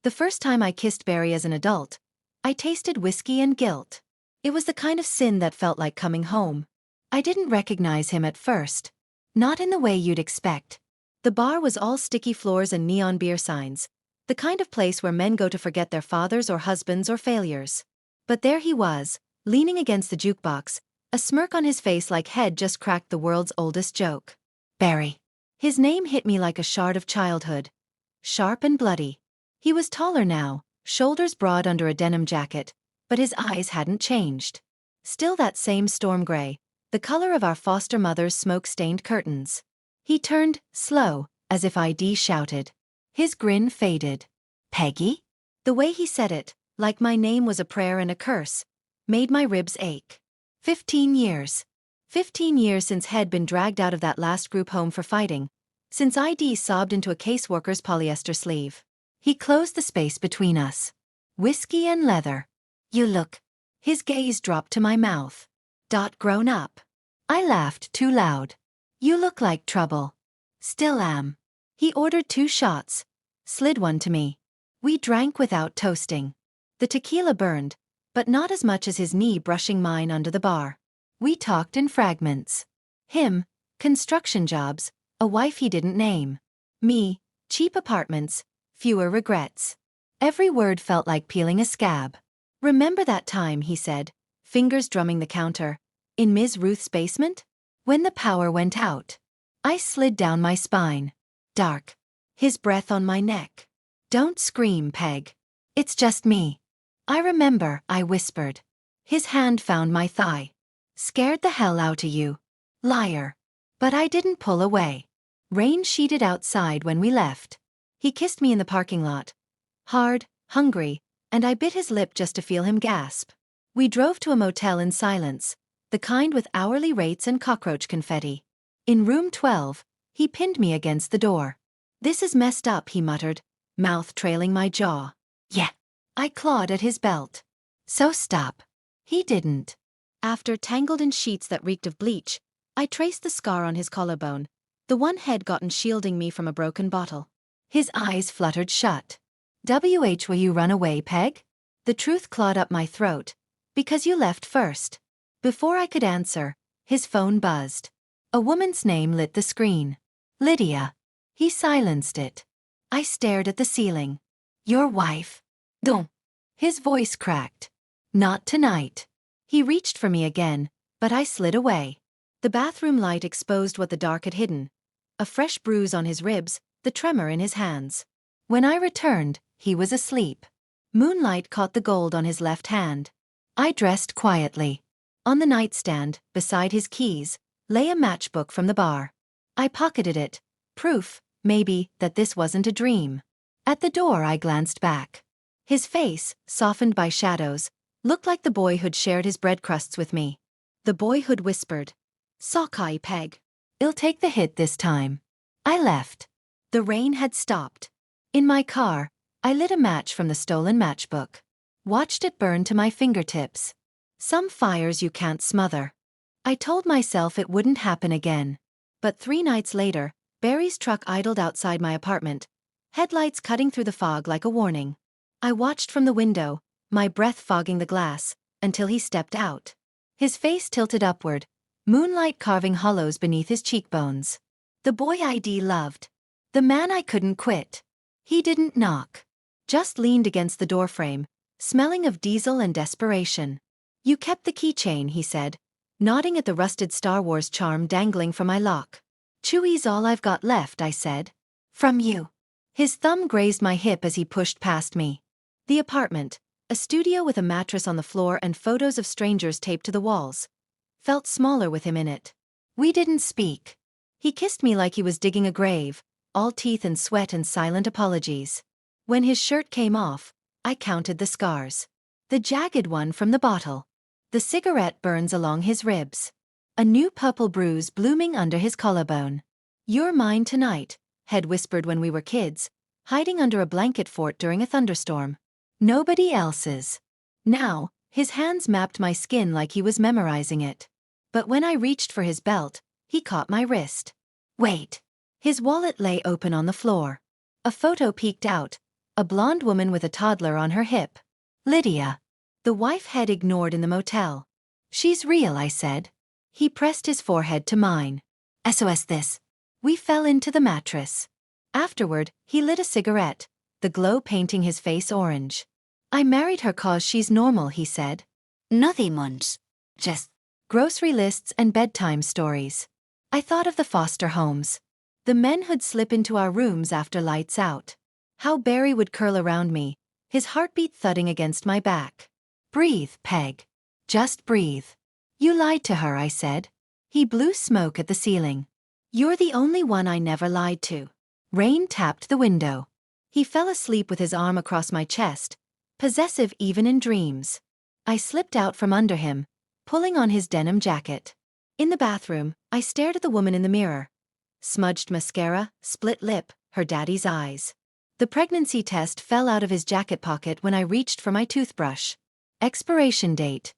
The first time I kissed Barry as an adult, I tasted whiskey and guilt. It was the kind of sin that felt like coming home. I didn't recognize him at first. Not in the way you'd expect. The bar was all sticky floors and neon beer signs, the kind of place where men go to forget their fathers or husbands or failures. But there he was, leaning against the jukebox, a smirk on his face like he'd just cracked the world's oldest joke. Barry. His name hit me like a shard of childhood. Sharp and bloody. He was taller now, shoulders broad under a denim jacket, but his eyes hadn't changed. Still that same storm gray, the color of our foster mother's smoke-stained curtains. He turned, slow, as if ID shouted. His grin faded. Peggy? The way he said it, like my name was a prayer and a curse, made my ribs ache. 15 years. 15 years since he'd been dragged out of that last group home for fighting, since ID sobbed into a caseworker's polyester sleeve. He closed the space between us. Whiskey and leather. You look. His gaze dropped to my mouth. Grown up. I laughed too loud. You look like trouble. Still am. He ordered 2 shots, slid one to me. We drank without toasting. The tequila burned, but not as much as his knee brushing mine under the bar. We talked in fragments. Him, construction jobs, a wife he didn't name. Me, cheap apartments, fewer regrets. Every word felt like peeling a scab. Remember that time, he said, fingers drumming the counter, in Ms. Ruth's basement? When the power went out. I slid down my spine. Dark. His breath on my neck. Don't scream, Peg. It's just me. I remember, I whispered. His hand found my thigh. Scared the hell out of you. Liar. But I didn't pull away. Rain sheeted outside when we left. He kissed me in the parking lot. Hard, hungry, and I bit his lip just to feel him gasp. We drove to a motel in silence, the kind with hourly rates and cockroach confetti. In room 12, he pinned me against the door. This is messed up, he muttered, mouth trailing my jaw. Yeah. I clawed at his belt. So stop. He didn't. After tangled in sheets that reeked of bleach, I traced the scar on his collarbone, the one he'd gotten shielding me from a broken bottle. His eyes fluttered shut. Will you run away, Peg? The truth clawed up my throat. Because you left first. Before I could answer, his phone buzzed. A woman's name lit the screen. Lydia. He silenced it. I stared at the ceiling. Your wife? Don't. His voice cracked. Not tonight. He reached for me again, but I slid away. The bathroom light exposed what the dark had hidden. A fresh bruise on his ribs, the tremor in his hands. When I returned, he was asleep. Moonlight caught the gold on his left hand. I dressed quietly. On the nightstand, beside his keys, lay a matchbook from the bar. I pocketed it, proof, maybe, that this wasn't a dream. At the door I glanced back. His face, softened by shadows, looked like the boyhood shared his bread crusts with me. The boyhood whispered, "Sockeye, Peg. I'll take the hit this time." I left. The rain had stopped. In my car, I lit a match from the stolen matchbook. Watched it burn to my fingertips. Some fires you can't smother. I told myself it wouldn't happen again. But 3 nights later, Barry's truck idled outside my apartment, headlights cutting through the fog like a warning. I watched from the window, my breath fogging the glass, until he stepped out. His face tilted upward, moonlight carving hollows beneath his cheekbones. The boy ID loved. The man I couldn't quit. He didn't knock. Just leaned against the doorframe, smelling of diesel and desperation. You kept the keychain, he said, nodding at the rusted Star Wars charm dangling from my lock. Chewie's all I've got left, I said. From you. His thumb grazed my hip as he pushed past me. The apartment, a studio with a mattress on the floor and photos of strangers taped to the walls, felt smaller with him in it. We didn't speak. He kissed me like he was digging a grave, all teeth and sweat and silent apologies. When his shirt came off, I counted the scars. The jagged one from the bottle. The cigarette burns along his ribs. A new purple bruise blooming under his collarbone. You're mine tonight, Head whispered when we were kids, hiding under a blanket fort during a thunderstorm. Nobody else's. Now, his hands mapped my skin like he was memorizing it. But when I reached for his belt, he caught my wrist. Wait. His wallet lay open on the floor. A photo peeked out, a blonde woman with a toddler on her hip. Lydia. The wife had ignored in the motel. She's real, I said. He pressed his forehead to mine. SOS this. We fell into the mattress. Afterward, he lit a cigarette, the glow painting his face orange. I married her 'cause she's normal, he said. Nothing much. Just grocery lists and bedtime stories. I thought of the foster homes. The men who'd slip into our rooms after lights out. How Barry would curl around me, his heartbeat thudding against my back. Breathe, Peg. Just breathe. You lied to her, I said. He blew smoke at the ceiling. You're the only one I never lied to. Rain tapped the window. He fell asleep with his arm across my chest, possessive even in dreams. I slipped out from under him, pulling on his denim jacket. In the bathroom, I stared at the woman in the mirror. Smudged mascara, split lip, her daddy's eyes. The pregnancy test fell out of his jacket pocket when I reached for my toothbrush. Expiration date.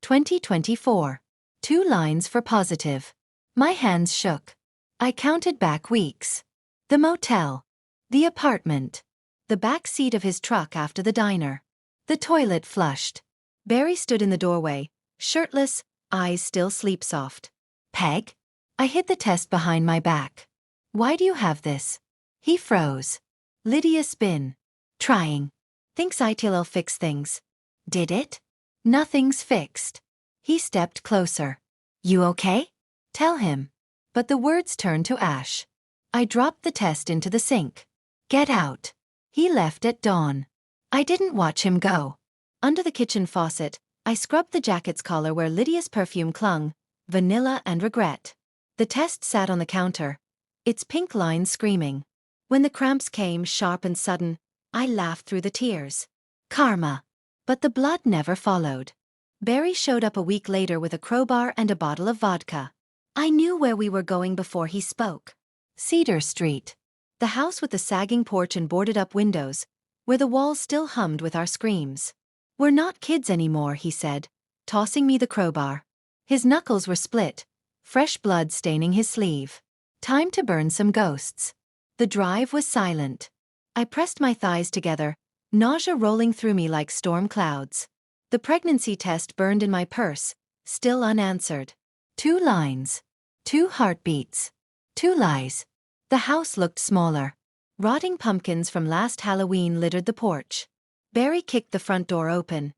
2024. 2 lines for positive. My hands shook. I counted back weeks. The motel. The apartment. The back seat of his truck after the diner. The toilet flushed. Barry stood in the doorway, shirtless, eyes still sleep-soft. Peg? I hid the test behind my back. Why do you have this? He froze. Lydia's been trying. Thinks it'll fix things. Did it? Nothing's fixed. He stepped closer. You okay? Tell him. But the words turned to ash. I dropped the test into the sink. Get out. He left at dawn. I didn't watch him go. Under the kitchen faucet, I scrubbed the jacket's collar where Lydia's perfume clung, vanilla and regret. The test sat on the counter, its pink lines screaming. When the cramps came sharp and sudden, I laughed through the tears. Karma. But the blood never followed. Barry showed up a week later with a crowbar and a bottle of vodka. I knew where we were going before he spoke. Cedar Street. The house with the sagging porch and boarded-up windows, where the walls still hummed with our screams. We're not kids anymore, he said, tossing me the crowbar. His knuckles were split, fresh blood staining his sleeve. Time to burn some ghosts. The drive was silent. I pressed my thighs together, nausea rolling through me like storm clouds. The pregnancy test burned in my purse, still unanswered. 2 lines. 2 heartbeats. 2 lies. The house looked smaller. Rotting pumpkins from last Halloween littered the porch. Barry kicked the front door open.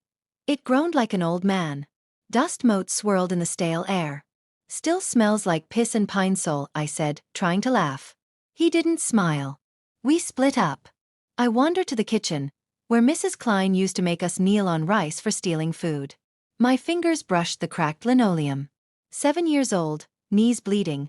It groaned like an old man. Dust motes swirled in the stale air. Still smells like piss and pine sol, I said, trying to laugh. He didn't smile. We split up. I wandered to the kitchen, where Mrs. Klein used to make us kneel on rice for stealing food. My fingers brushed the cracked linoleum. 7 years old, knees bleeding.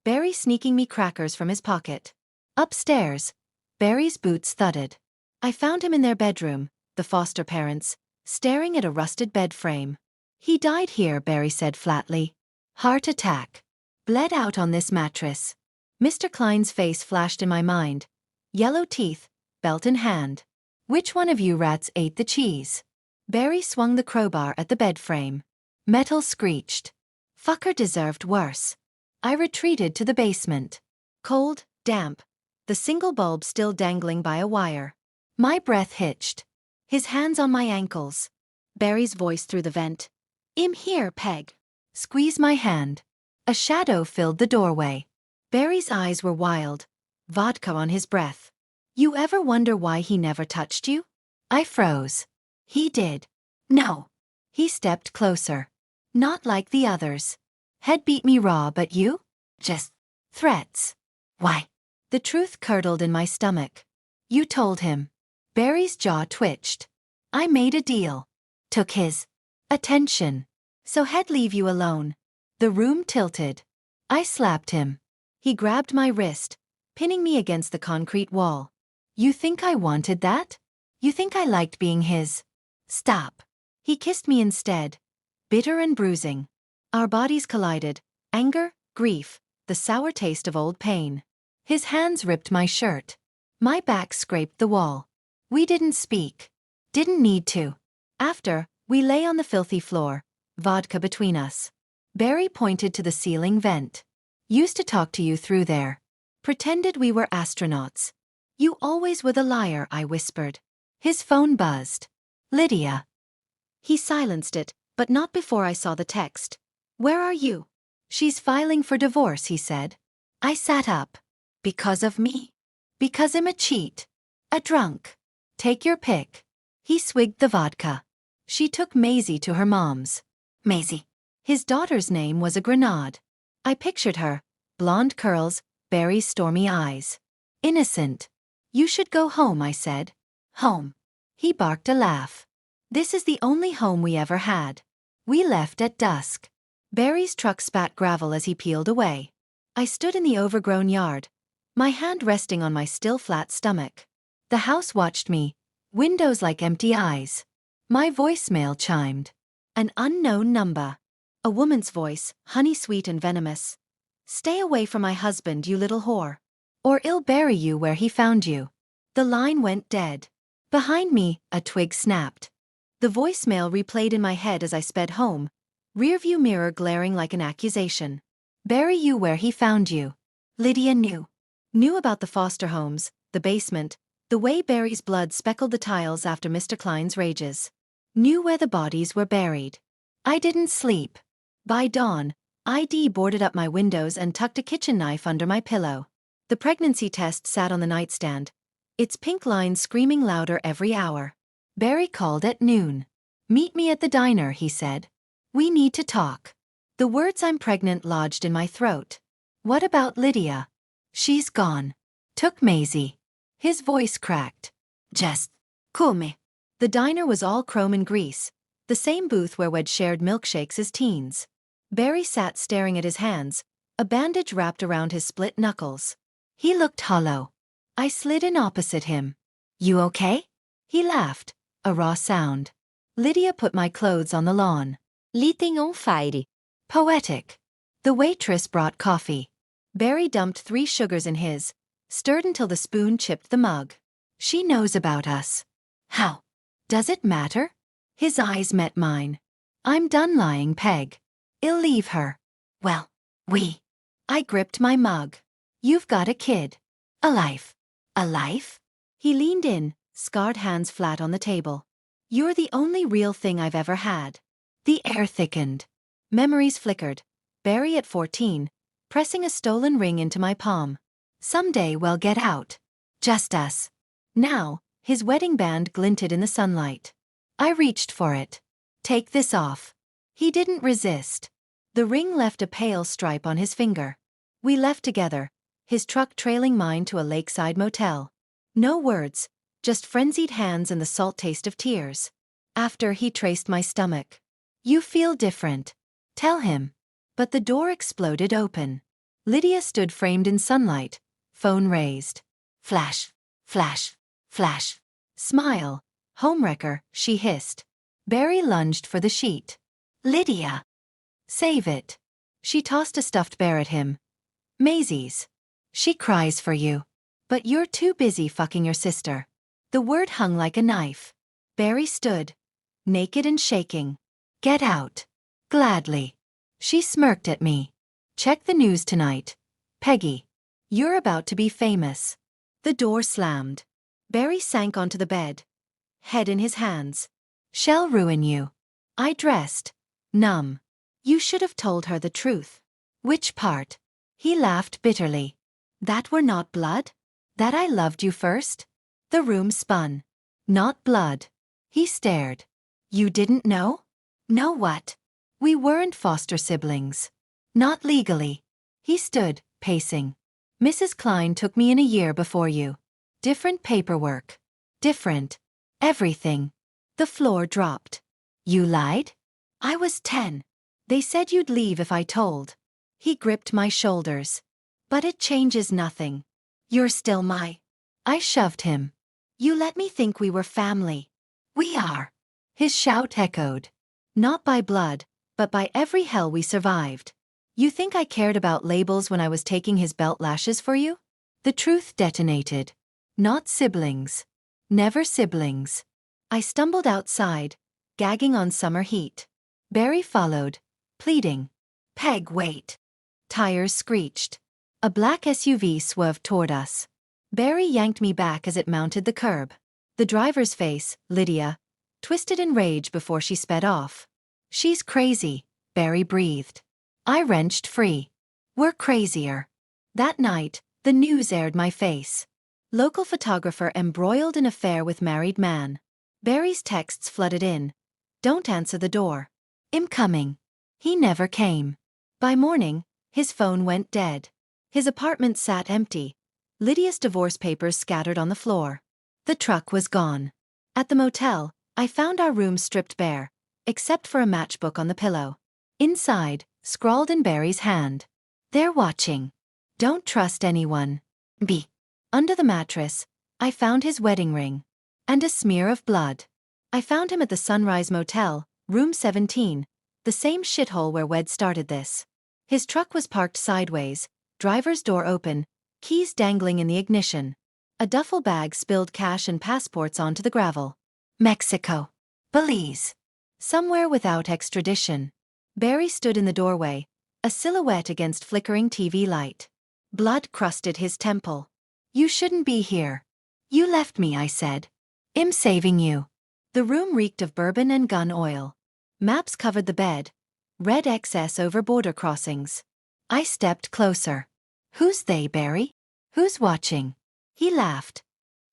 Barry sneaking me crackers from his pocket. Upstairs, Barry's boots thudded. I found him in their bedroom, the foster parents, staring at a rusted bed frame. He died here, Barry said flatly. Heart attack. Bled out on this mattress. Mr. Klein's face flashed in my mind. Yellow teeth, belt in hand. Which one of you rats ate the cheese? Barry swung the crowbar at the bed frame. Metal screeched. Fucker deserved worse. I retreated to the basement. Cold, damp. The single bulb still dangling by a wire. My breath hitched. His hands on my ankles. Barry's voice through the vent. "I'm here, Peg." Squeeze my hand. A shadow filled the doorway. Barry's eyes were wild, vodka on his breath. You ever wonder why he never touched you? I froze. He did. No. He stepped closer. Not like the others. Head beat me raw, but you? Just threats. Why? The truth curdled in my stomach. You told him. Barry's jaw twitched. I made a deal. Took his attention. So he'd leave you alone. The room tilted. I slapped him. He grabbed my wrist, pinning me against the concrete wall. You think I wanted that? You think I liked being his? Stop. He kissed me instead, bitter and bruising. Our bodies collided, anger, grief, the sour taste of old pain. His hands ripped my shirt. My back scraped the wall. We didn't speak. Didn't need to. After, we lay on the filthy floor, vodka between us. Barry pointed to the ceiling vent. Used to talk to you through there. Pretended we were astronauts. You always were the liar, I whispered. His phone buzzed. Lydia. He silenced it, but not before I saw the text. Where are you? She's filing for divorce, he said. I sat up. Because of me? Because I'm a cheat. A drunk. Take your pick. He swigged the vodka. She took Maisie to her mom's. Maisie. His daughter's name was a grenade. I pictured her, blonde curls, Barry's stormy eyes. Innocent. You should go home, I said. Home. He barked a laugh. This is the only home we ever had. We left at dusk. Barry's truck spat gravel as he peeled away. I stood in the overgrown yard, my hand resting on my still flat stomach. The house watched me, windows like empty eyes. My voicemail chimed. An unknown number. A woman's voice, honey-sweet and venomous. Stay away from my husband, you little whore. Or I'll bury you where he found you. The line went dead. Behind me, a twig snapped. The voicemail replayed in my head as I sped home, rearview mirror glaring like an accusation. Bury you where he found you. Lydia knew. Knew about the foster homes, the basement, the way Barry's blood speckled the tiles after Mr. Klein's rages. Knew where the bodies were buried. I didn't sleep. By dawn, ID boarded up my windows and tucked a kitchen knife under my pillow. The pregnancy test sat on the nightstand, its pink line screaming louder every hour. Barry called at noon. Meet me at the diner, he said. We need to talk. The words I'm pregnant lodged in my throat. What about Lydia? She's gone. Took Maisie. His voice cracked. Just, come. The diner was all chrome and grease, the same booth where we'd shared milkshakes as teens. Barry sat staring at his hands, a bandage wrapped around his split knuckles. He looked hollow. I slid in opposite him. You okay? He laughed, a raw sound. Lydia put my clothes on the lawn. Lighting on fire. Poetic. The waitress brought coffee. Barry dumped 3 sugars in his, stirred until the spoon chipped the mug. She knows about us. How? Does it matter? His eyes met mine. I'm done lying, Peg. I'll leave her. Well, I gripped my mug. You've got a kid. A life. A life? He leaned in, scarred hands flat on the table. You're the only real thing I've ever had. The air thickened. Memories flickered. Barry at 14, pressing a stolen ring into my palm. Someday we'll get out. Just us. Now, his wedding band glinted in the sunlight. I reached for it. Take this off. He didn't resist. The ring left a pale stripe on his finger. We left together, his truck trailing mine to a lakeside motel. No words, just frenzied hands and the salt taste of tears. After he traced my stomach. You feel different. Tell him. But the door exploded open. Lydia stood framed in sunlight, phone raised. Flash, flash, flash. Smile. Homewrecker, she hissed. Barry lunged for the sheet. Lydia. Save it. She tossed a stuffed bear at him. Maisie's. She cries for you. But you're too busy fucking your sister. The word hung like a knife. Barry stood, naked and shaking. Get out. Gladly. She smirked at me. Check the news tonight. Peggy. You're about to be famous. The door slammed. Barry sank onto the bed, head in his hands. She'll ruin you. I dressed, numb. You should have told her the truth. Which part? He laughed bitterly. That we're not blood? That I loved you first? The room spun. Not blood. He stared. You didn't know? Know what? We weren't foster siblings. Not legally. He stood, pacing. Mrs. Klein took me in a year before you. Different paperwork. Different. Everything. The floor dropped. You lied? I was 10. They said you'd leave if I told. He gripped my shoulders. But it changes nothing. You're still my. I shoved him. You let me think we were family. We are. His shout echoed. Not by blood, but by every hell we survived. You think I cared about labels when I was taking his belt lashes for you? The truth detonated. Not siblings. Never siblings. I stumbled outside, gagging on summer heat. Barry followed, pleading. Peg, wait. Tires screeched. A black SUV swerved toward us. Barry yanked me back as it mounted the curb. The driver's face, Lydia, twisted in rage before she sped off. "She's crazy," Barry breathed. I wrenched free. "We're crazier." That night, the news aired my face. Local photographer embroiled in affair with married man. Barry's texts flooded in. "Don't answer the door. I'm coming." He never came. By morning, his phone went dead. His apartment sat empty, Lydia's divorce papers scattered on the floor. The truck was gone. At the motel, I found our room stripped bare, except for a matchbook on the pillow. Inside, scrawled in Barry's hand, "They're watching. Don't trust anyone. B." Under the mattress, I found his wedding ring. And a smear of blood. I found him at the Sunrise Motel, room 17, the same shithole where Wed started this. His truck was parked sideways, driver's door open, keys dangling in the ignition. A duffel bag spilled cash and passports onto the gravel. Mexico. Belize. Somewhere without extradition. Barry stood in the doorway, a silhouette against flickering TV light. Blood crusted his temple. "You shouldn't be here." "You left me," I said. "I'm saving you." The room reeked of bourbon and gun oil. Maps covered the bed. Red XS over border crossings. I stepped closer. "Who's they, Barry? Who's watching?" He laughed.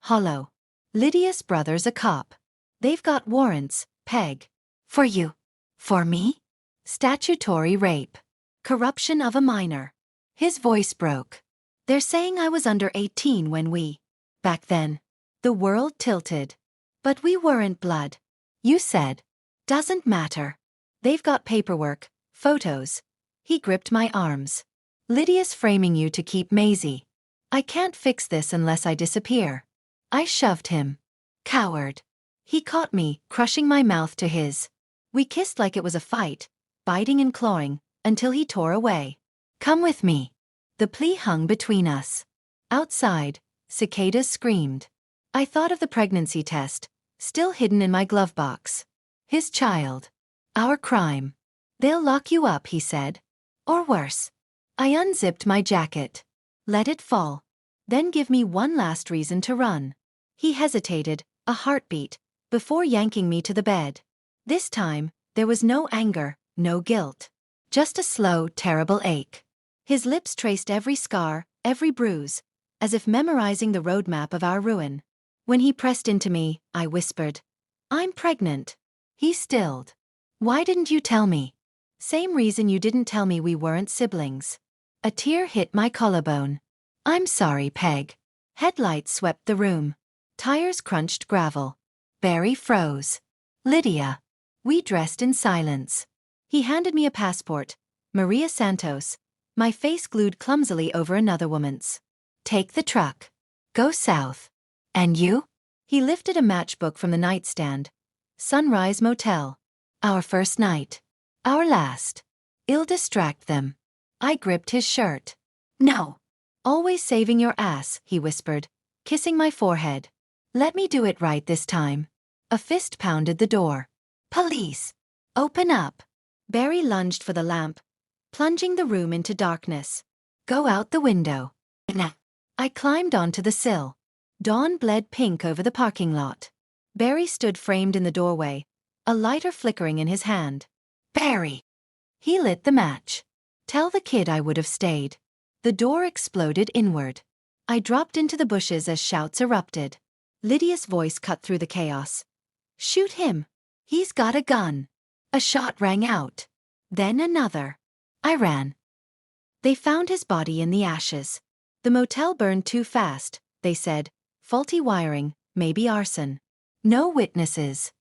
"Hollow. Lydia's brother's a cop. They've got warrants, Peg." "For you." "For me?" "Statutory rape. Corruption of a minor." His voice broke. "They're saying I was under 18 when we..." Back then. The world tilted. "But we weren't, blood." "You said." "Doesn't matter. They've got paperwork, photos." He gripped my arms. "Lydia's framing you to keep Maisie. I can't fix this unless I disappear." I shoved him. "Coward." He caught me, crushing my mouth to his. We kissed like it was a fight, biting and clawing, until he tore away. "Come with me." The plea hung between us. Outside, cicadas screamed. I thought of the pregnancy test, still hidden in my glove box. His child. Our crime. "They'll lock you up," he said. "Or worse." I unzipped my jacket. "Let it fall. Then give me one last reason to run." He hesitated, a heartbeat, before yanking me to the bed. This time, there was no anger, no guilt. Just a slow, terrible ache. His lips traced every scar, every bruise, as if memorizing the roadmap of our ruin. When he pressed into me, I whispered, "I'm pregnant." He stilled. "Why didn't you tell me?" "Same reason you didn't tell me we weren't siblings." A tear hit my collarbone. "I'm sorry, Peg." Headlights swept the room. Tires crunched gravel. Barry froze. "Lydia." We dressed in silence. He handed me a passport, Maria Santos, my face glued clumsily over another woman's. "Take the truck. Go south." "And you?" He lifted a matchbook from the nightstand. Sunrise Motel. Our first night. Our last. "I'll distract them." I gripped his shirt. "No." "Always saving your ass," he whispered, kissing my forehead. "Let me do it right this time." A fist pounded the door. "Police! Open up." Barry lunged for the lamp, plunging the room into darkness. "Go out the window." Nah. I climbed onto the sill. Dawn bled pink over the parking lot. Barry stood framed in the doorway, a lighter flickering in his hand. "Barry!" He lit the match. "Tell the kid I would have stayed." The door exploded inward. I dropped into the bushes as shouts erupted. Lydia's voice cut through the chaos. "Shoot him. He's got a gun." A shot rang out. Then another. I ran. They found his body in the ashes. The motel burned too fast, they said. Faulty wiring, maybe arson. No witnesses.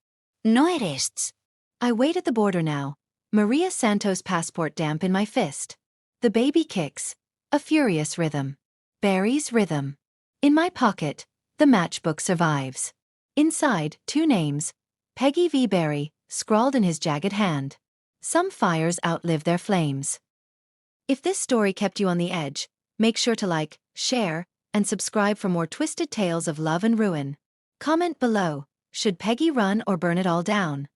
No arrests. I wait at the border now, Maria Santos' passport damp in my fist. The baby kicks. A furious rhythm. Barry's rhythm. In my pocket, the matchbook survives. Inside, 2 names. Peggy v. Barry, scrawled in his jagged hand. Some fires outlive their flames. If this story kept you on the edge, make sure to like, share, and subscribe for more twisted tales of love and ruin. Comment below, should Peggy run or burn it all down?